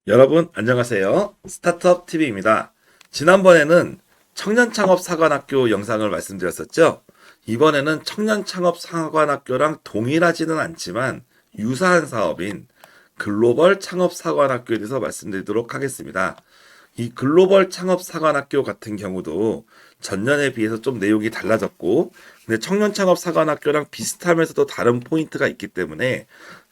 여러분 안녕하세요. 스타트업 TV입니다. 지난번에는 청년창업사관학교 영상을 말씀드렸었죠. 이번에는 청년창업사관학교랑 동일하지는 않지만 유사한 사업인 글로벌 창업사관학교에 대해서 말씀드리도록 하겠습니다. 이 글로벌 창업사관학교 같은 경우도 전년에 비해서 좀 내용이 달라졌고, 근데 청년창업사관학교랑 비슷하면서도 다른 포인트가 있기 때문에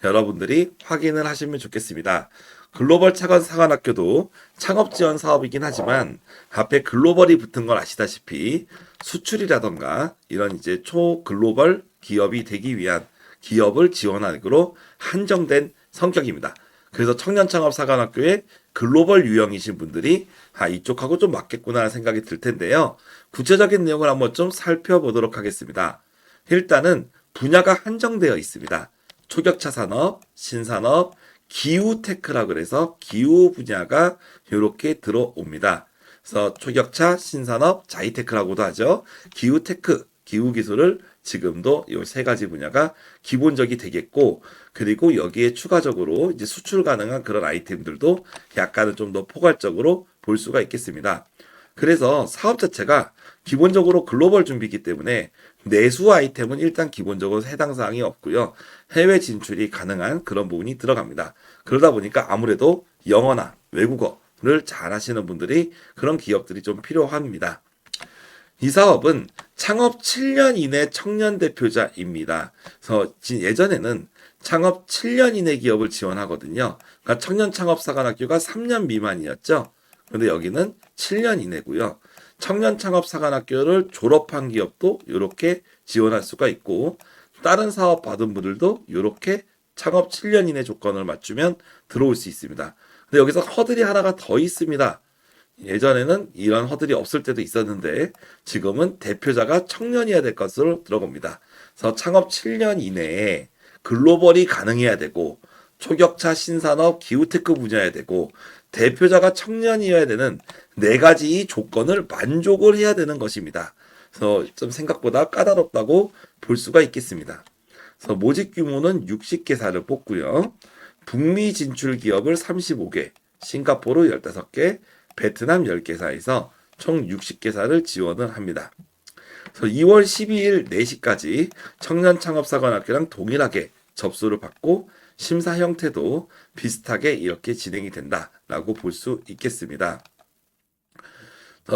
여러분들이 확인을 하시면 좋겠습니다. 글로벌 사관학교도 창업 지원 사업이긴 하지만 앞에 글로벌이 붙은 걸 아시다시피 수출이라던가 이런 이제 초글로벌 기업이 되기 위한 기업을 지원하기로 한정된 성격입니다. 그래서 청년창업사관학교에 글로벌 유형이신 분들이 이쪽하고 좀 맞겠구나 생각이 들 텐데요. 구체적인 내용을 한번 좀 살펴보도록 하겠습니다. 일단은 분야가 한정되어 있습니다. 초격차 산업, 신산업, 기후테크라 그래서 기후 분야가 이렇게 들어옵니다. 그래서 초격차, 신산업, 자이테크라고도 하죠. 기후테크, 기후기술을 지금도 이 세 가지 분야가 기본적이 되겠고, 그리고 여기에 추가적으로 이제 수출 가능한 그런 아이템들도 약간은 좀 더 포괄적으로 볼 수가 있겠습니다. 그래서 사업 자체가 기본적으로 글로벌 준비이기 때문에 내수 아이템은 일단 기본적으로 해당 사항이 없고요. 해외 진출이 가능한 그런 부분이 들어갑니다. 그러다 보니까 아무래도 영어나 외국어를 잘 하시는 분들이 그런 기업들이 좀 필요합니다. 이 사업은 창업 7년 이내 청년 대표자입니다. 그래서 예전에는 창업 7년 이내 기업을 지원하거든요. 그러니까 청년 창업사관학교가 3년 미만이었죠. 근데 여기는 7년 이내고요. 청년 창업사관학교를 졸업한 기업도 이렇게 지원할 수가 있고, 다른 사업 받은 분들도 이렇게 창업 7년 이내 조건을 맞추면 들어올 수 있습니다. 근데 여기서 허들이 하나가 더 있습니다. 예전에는 이런 허들이 없을 때도 있었는데 지금은 대표자가 청년이어야 될 것으로 들어봅니다. 그래서 창업 7년 이내에 글로벌이 가능해야 되고 초격차 신산업 기후테크 분야여야 되고 대표자가 청년이어야 되는 네 가지 조건을 만족을 해야 되는 것입니다. 그래서 좀 생각보다 까다롭다고 볼 수가 있겠습니다. 그래서 모집 규모는 60개사를 뽑고요. 북미 진출 기업을 35개, 싱가포르 15개, 베트남 10개사에서 총 60개사를 지원을 합니다. 그래서 2월 12일 4시까지 청년창업사관학교랑 동일하게 접수를 받고 심사 형태도 비슷하게 이렇게 진행이 된다라고 볼 수 있겠습니다.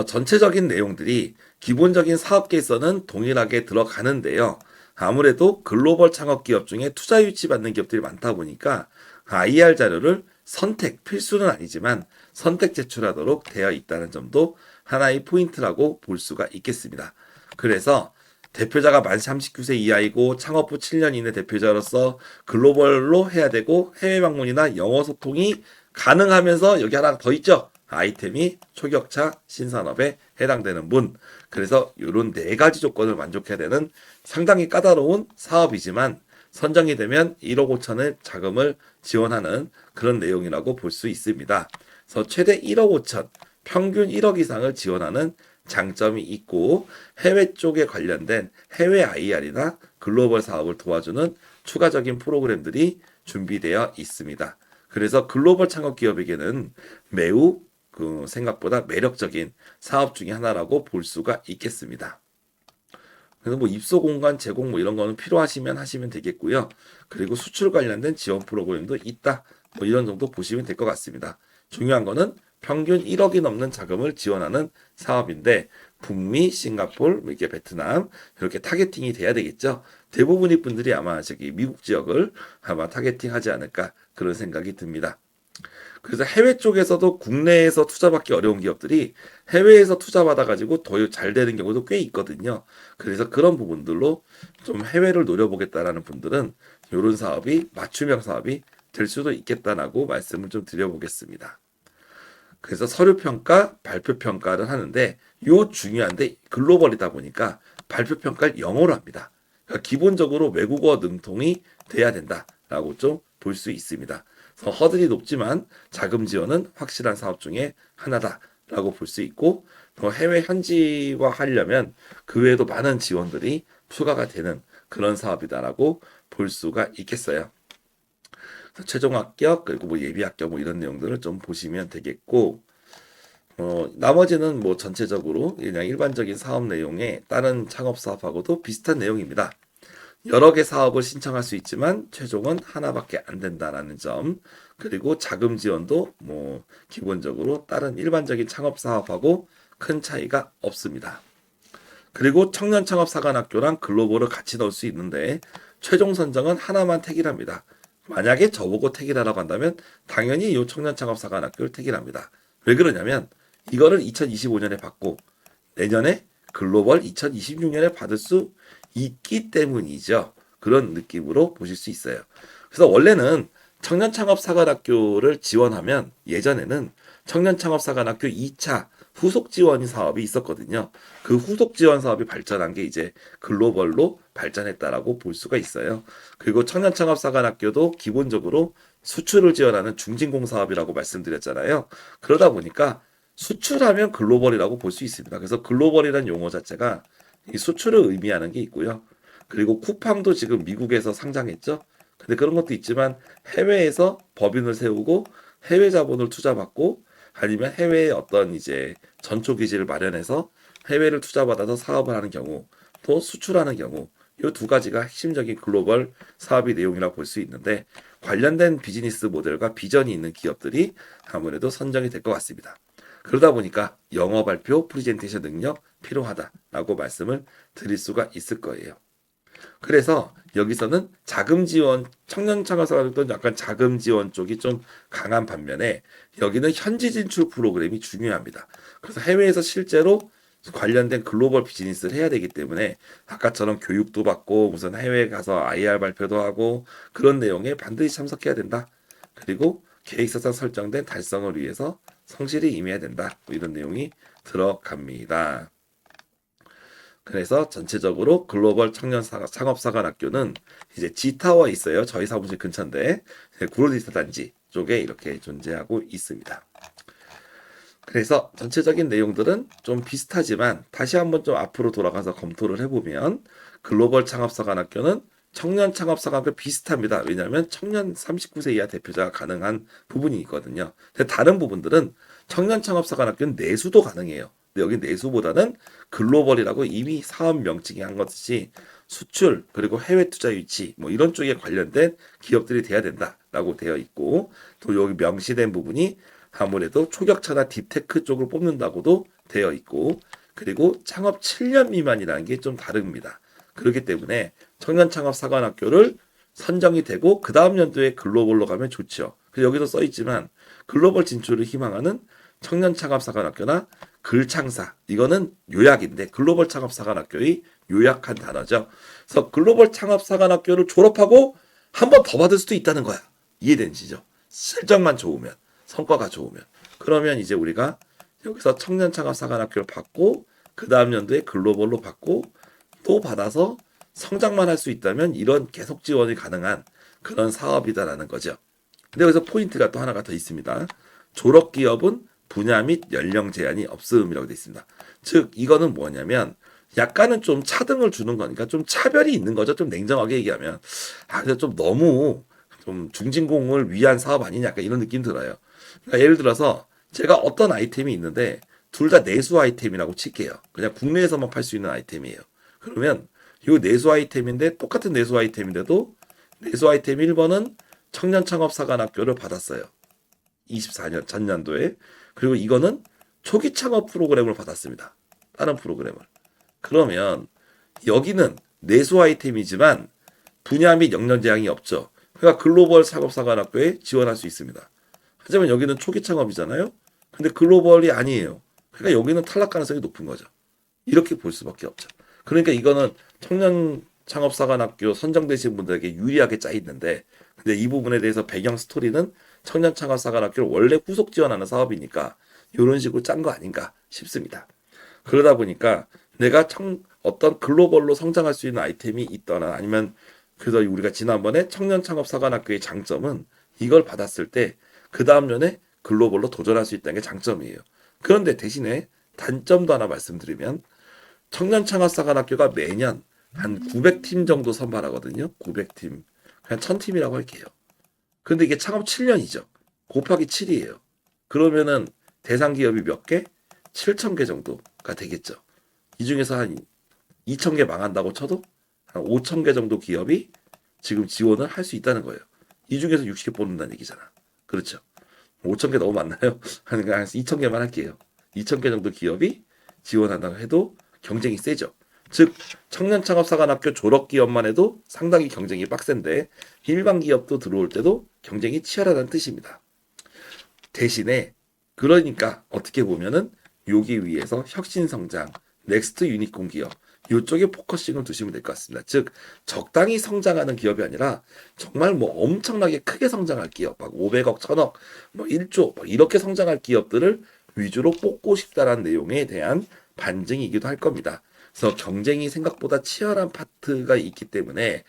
전체적인 내용들이 기본적인 사업계에서는 동일하게 들어가는데요. 아무래도 글로벌 창업 기업 중에 투자 유치 받는 기업들이 많다 보니까 IR 자료를 선택, 필수는 아니지만 선택 제출하도록 되어 있다는 점도 하나의 포인트라고 볼 수가 있겠습니다. 그래서 대표자가 만 39세 이하이고 창업 후 7년 이내 대표자로서 글로벌로 해야 되고 해외 방문이나 영어 소통이 가능하면서 여기 하나 더 있죠. 아이템이 초격차 신산업에 해당되는 분. 그래서 이런 네 가지 조건을 만족해야 되는 상당히 까다로운 사업이지만 선정이 되면 1억 5천의 자금을 지원하는 그런 내용이라고 볼 수 있습니다. 그래서 최대 1억 5천, 평균 1억 이상을 지원하는 장점이 있고 해외 쪽에 관련된 해외 IR이나 글로벌 사업을 도와주는 추가적인 프로그램들이 준비되어 있습니다. 그래서 글로벌 창업 기업에게는 매우 생각보다 매력적인 사업 중에 하나라고 볼 수가 있겠습니다. 그래서 뭐 입소 공간 제공 뭐 이런 거는 필요하시면 하시면 되겠고요. 그리고 수출 관련된 지원 프로그램도 있다. 뭐 이런 정도 보시면 될 것 같습니다. 중요한 거는 평균 1억이 넘는 자금을 지원하는 사업인데 북미, 싱가폴, 뭐 이렇게 베트남 이렇게 타겟팅이 돼야 되겠죠. 대부분의 분들이 아마 저기 미국 지역을 아마 타겟팅하지 않을까 그런 생각이 듭니다. 그래서 해외 쪽에서도 국내에서 투자받기 어려운 기업들이 해외에서 투자받아가지고 더 잘 되는 경우도 꽤 있거든요. 그래서 그런 부분들로 좀 해외를 노려보겠다라는 분들은 이런 사업이 맞춤형 사업이 될 수도 있겠다라고 말씀을 좀 드려보겠습니다. 그래서 서류 평가, 발표 평가를 하는데 요 중요한데 글로벌이다 보니까 발표 평가를 영어로 합니다. 그러니까 기본적으로 외국어 능통이 돼야 된다라고 좀 볼 수 있습니다. 그래서 허들이 높지만 자금 지원은 확실한 사업 중에 하나다라고 볼 수 있고 더 해외 현지화 하려면 그 외에도 많은 지원들이 추가가 되는 그런 사업이다라고 볼 수가 있겠어요. 최종 합격 그리고 뭐 예비 합격 뭐 이런 내용들을 좀 보시면 되겠고 나머지는 뭐 전체적으로 그냥 일반적인 사업 내용에 다른 창업 사업하고도 비슷한 내용입니다. 여러 개 사업을 신청할 수 있지만 최종은 하나밖에 안 된다라는 점. 그리고 자금 지원도 뭐 기본적으로 다른 일반적인 창업 사업하고 큰 차이가 없습니다. 그리고 청년 창업 사관학교랑 글로벌을 같이 넣을 수 있는데 최종 선정은 하나만 택일합니다. 만약에 저보고 택일하라고 한다면 당연히 이 청년 창업 사관학교를 택일합니다. 왜 그러냐면 이거를 2025년에 받고 내년에 글로벌 2026년에 받을 수 있기 때문이죠. 그런 느낌으로 보실 수 있어요. 그래서 원래는 청년창업사관학교를 지원하면 예전에는 청년창업사관학교 2차 후속 지원 사업이 있었거든요. 그 후속 지원 사업이 발전한 게 이제 글로벌로 발전했다라고 볼 수가 있어요. 그리고 청년창업사관학교도 기본적으로 수출을 지원하는 중진공 사업이라고 말씀드렸잖아요. 그러다 보니까 수출하면 글로벌이라고 볼 수 있습니다. 그래서 글로벌이라는 용어 자체가 이 수출을 의미하는 게 있고요. 그리고 쿠팡도 지금 미국에서 상장했죠. 근데 그런 것도 있지만 해외에서 법인을 세우고 해외 자본을 투자받고 아니면 해외에 어떤 이제 전초 기지를 마련해서 해외를 투자받아서 사업을 하는 경우 또 수출하는 경우 이 두 가지가 핵심적인 글로벌 사업의 내용이라고 볼 수 있는데 관련된 비즈니스 모델과 비전이 있는 기업들이 아무래도 선정이 될 것 같습니다. 그러다 보니까 영어 발표, 프레젠테이션 능력 필요하다라고 말씀을 드릴 수가 있을 거예요. 그래서 여기서는 자금 지원, 청년 창업사관학교는 약간 자금 지원 쪽이 좀 강한 반면에 여기는 현지 진출 프로그램이 중요합니다. 그래서 해외에서 실제로 관련된 글로벌 비즈니스를 해야 되기 때문에 아까처럼 교육도 받고 무슨 해외에 가서 IR 발표도 하고 그런 내용에 반드시 참석해야 된다. 그리고 계획서상 설정된 달성을 위해서 성실히 임해야 된다. 뭐 이런 내용이 들어갑니다. 그래서 전체적으로 글로벌 청년 창업사관학교는 이제 G타워에 있어요. 저희 사무실 근처인데 구로디지털 단지 쪽에 이렇게 존재하고 있습니다. 그래서 전체적인 내용들은 좀 비슷하지만 다시 한번 좀 앞으로 돌아가서 검토를 해보면 글로벌 창업사관학교는 청년 창업사관학교 비슷합니다. 왜냐하면 청년 39세 이하 대표자가 가능한 부분이 있거든요. 근데 다른 부분들은 청년 창업사관학교는 내수도 가능해요. 근데 여기 내수보다는 글로벌이라고 이미 사업 명칭이 한 것이 수출 그리고 해외 투자 유치 뭐 이런 쪽에 관련된 기업들이 돼야 된다라고 되어 있고 또 여기 명시된 부분이 아무래도 초격차나 딥테크 쪽을 뽑는다고도 되어 있고 그리고 창업 7년 미만이라는 게 좀 다릅니다. 그렇기 때문에 청년 창업 사관학교를 선정이 되고 그 다음 연도에 글로벌로 가면 좋죠. 그래서 여기도 써 있지만 글로벌 진출을 희망하는 청년 창업 사관학교나 글창사 이거는 요약인데 글로벌 창업 사관학교의 요약한 단어죠. 그래서 글로벌 창업 사관학교를 졸업하고 한 번 더 받을 수도 있다는 거야. 이해되시죠? 실적만 좋으면 성과가 좋으면 그러면 이제 우리가 여기서 청년 창업 사관학교를 받고 그 다음 연도에 글로벌로 받고 또 받아서 성장만 할 수 있다면 이런 계속 지원이 가능한 그런 사업이다라는 거죠. 근데 여기서 포인트가 또 하나가 더 있습니다. 졸업 기업은 분야 및 연령 제한이 없음이라고 되어 있습니다. 즉 이거는 뭐냐면 약간은 좀 차등을 주는 거니까 좀 차별이 있는 거죠. 좀 냉정하게 얘기하면 근데 좀 너무 좀 중진공을 위한 사업 아니냐 약간 이런 느낌 들어요. 그러니까 예를 들어서 제가 어떤 아이템이 있는데 둘 다 내수 아이템이라고 칠게요. 그냥 국내에서만 팔 수 있는 아이템이에요. 그러면 이 내수 아이템인데 똑같은 내수 아이템인데도 내수 아이템 1번은 청년창업사관학교를 받았어요. 24년 전년도에. 그리고 이거는 초기 창업 프로그램을 받았습니다. 다른 프로그램을. 그러면 여기는 내수 아이템이지만 분야 및 영역 제한이 없죠. 그러니까 글로벌 창업사관학교에 지원할 수 있습니다. 하지만 여기는 초기 창업이잖아요. 근데 글로벌이 아니에요. 그러니까 여기는 탈락 가능성이 높은 거죠. 이렇게 볼 수밖에 없죠. 그러니까 이거는 청년 창업사관학교 선정되신 분들에게 유리하게 짜 있는데 근데 이 부분에 대해서 배경 스토리는 청년 창업사관학교를 원래 후속 지원하는 사업이니까 이런 식으로 짠 거 아닌가 싶습니다. 그러다 보니까 내가 어떤 글로벌로 성장할 수 있는 아이템이 있거나 아니면 그래서 우리가 지난번에 청년 창업사관학교의 장점은 이걸 받았을 때 그 다음 년에 글로벌로 도전할 수 있다는 게 장점이에요. 그런데 대신에 단점도 하나 말씀드리면 청년창업사관학교가 매년 한 900팀 정도 선발하거든요. 900팀. 그냥 1000팀이라고 할게요. 근데 이게 창업 7년이죠. 곱하기 7이에요. 그러면은 대상 기업이 몇 개? 7천 개 정도가 되겠죠. 이 중에서 한 2천 개 망한다고 쳐도 한 5천 개 정도 기업이 지금 지원을 할 수 있다는 거예요. 이 중에서 60개 뽑는다는 얘기잖아. 그렇죠. 5천 개 너무 많나요? 한 2천 개만 할게요. 2천 개 정도 기업이 지원한다고 해도 경쟁이 세죠. 즉 청년 창업사관학교 졸업 기업만 해도 상당히 경쟁이 빡센데 일반 기업도 들어올 때도 경쟁이 치열하다는 뜻입니다. 대신에 그러니까 어떻게 보면은 여기 위에서 혁신성장, 넥스트 유니콘 기업 이쪽에 포커싱을 두시면 될 것 같습니다. 즉 적당히 성장하는 기업이 아니라 정말 뭐 엄청나게 크게 성장할 기업, 막 500억, 1000억, 뭐 1조 막 이렇게 성장할 기업들을 위주로 뽑고 싶다라는 내용에 대한 반증이기도 할 겁니다. 그래서 경쟁이 생각보다 치열한 파트가 있기 때문에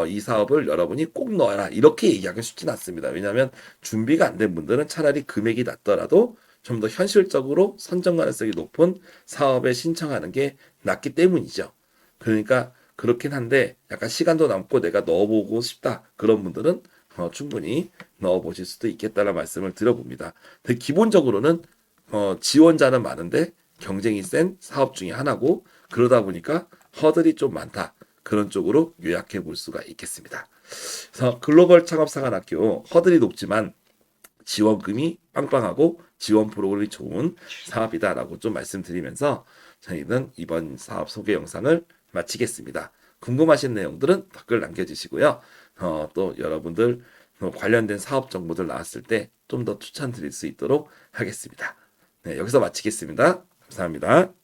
이 사업을 여러분이 꼭 넣어라 이렇게 얘기하기 쉽진 않습니다. 왜냐하면 준비가 안 된 분들은 차라리 금액이 낮더라도 좀 더 현실적으로 선정 가능성이 높은 사업에 신청하는 게 낫기 때문이죠. 그러니까 그렇긴 한데 약간 시간도 남고 내가 넣어보고 싶다 그런 분들은 충분히 넣어보실 수도 있겠다는 말씀을 드려봅니다. 근데 기본적으로는 지원자는 많은데 경쟁이 센 사업 중에 하나고 그러다 보니까 허들이 좀 많다. 그런 쪽으로 요약해 볼 수가 있겠습니다. 그래서 글로벌 창업사관학교 허들이 높지만 지원금이 빵빵하고 지원 프로그램이 좋은 사업이다라고 좀 말씀드리면서 저희는 이번 사업 소개 영상을 마치겠습니다. 궁금하신 내용들은 댓글 남겨주시고요. 또 여러분들 관련된 사업 정보들 나왔을 때 좀 더 추천드릴 수 있도록 하겠습니다. 네, 여기서 마치겠습니다. 감사합니다.